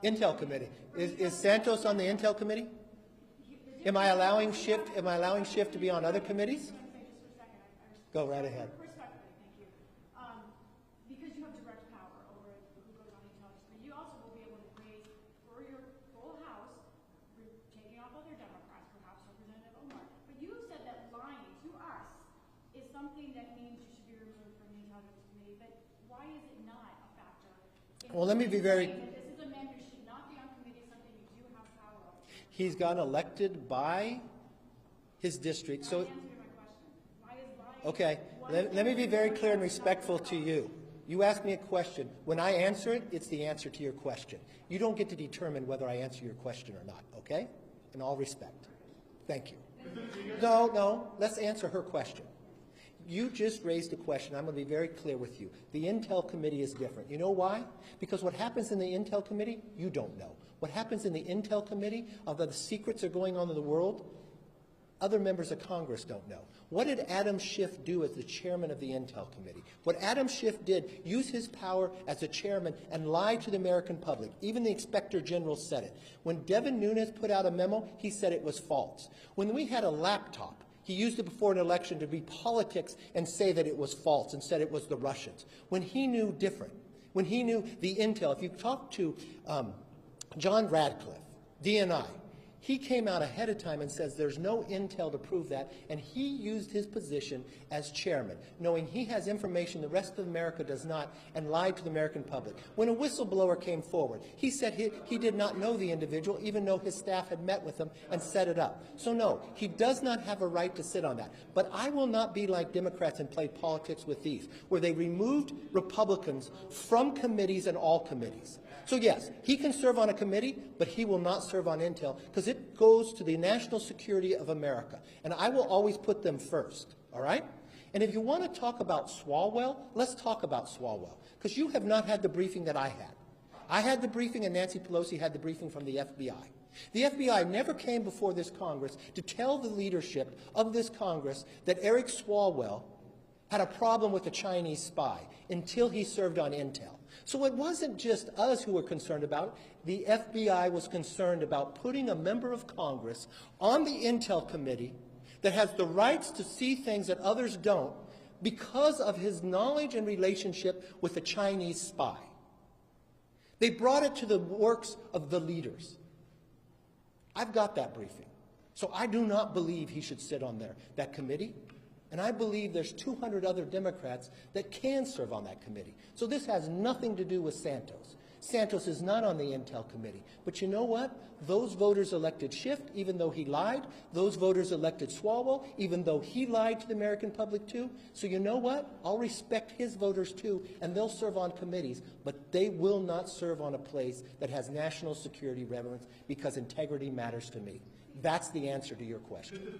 Intel committee. Is Santos on the Intel committee? Am I allowing Schiff to be on other committees? Go right ahead. Respectfully, thank you. Because you have direct power over who goes on the intelligence committee, you also will be able to raise for your full House, taking off other Democrats, perhaps Representative Omar. But you said that lying to us is something that means you should be removed from the intelligence committee. But why is it not a factor? Well, let me be very. This is a man who should not be on committee, something you do have power over. He's gotten elected by his district, so. Okay, let me be very clear and respectful to you. You ask me a question. When I answer it, it's the answer to your question. You don't get to determine whether I answer your question or not, okay? In all respect. Thank you. No, let's answer her question. You just raised a question. I'm going to be very clear with you. The Intel committee is different. You know why? Because what happens in the Intel committee, you don't know. What happens in the Intel committee, although the secrets are going on in the world, other members of Congress don't know. What did Adam Schiff do as the chairman of the Intel Committee? What Adam Schiff did, use his power as a chairman and lie to the American public. Even the Inspector General said it. When Devin Nunes put out a memo, he said it was false. When we had a laptop, he used it before an election to be politics and say that it was false and said it was the Russians. When he knew different, when he knew the Intel, if you talk to John Radcliffe, DNI, he came out ahead of time and says there's no intel to prove that, and he used his position as chairman, knowing he has information the rest of America does not, and lied to the American public. When a whistleblower came forward, he said he did not know the individual, even though his staff had met with him and set it up. So no, he does not have a right to sit on that. But I will not be like Democrats and play politics with these, where they removed Republicans from committees and all committees. So yes, he can serve on a committee, but he will not serve on Intel because it goes to the national security of America. And I will always put them first, all right? And if you want to talk about Swalwell, let's talk about Swalwell, because you have not had the briefing that I had. I had the briefing and Nancy Pelosi had the briefing from the FBI. The FBI never came before this Congress to tell the leadership of this Congress that Eric Swalwell had a problem with a Chinese spy until he served on Intel. So it wasn't just us who were concerned about it. The FBI was concerned about putting a member of Congress on the Intel committee that has the rights to see things that others don't because of his knowledge and relationship with a Chinese spy. They brought it to the works of the leaders. I've got that briefing. So I do not believe he should sit on that committee. And I believe there's 200 other Democrats that can serve on that committee. So this has nothing to do with Santos. Santos is not on the Intel committee. But you know what? Those voters elected Schiff, even though he lied. Those voters elected Swalwell, even though he lied to the American public too. So you know what? I'll respect his voters too, and they'll serve on committees, but they will not serve on a place that has national security relevance because integrity matters to me. That's the answer to your question.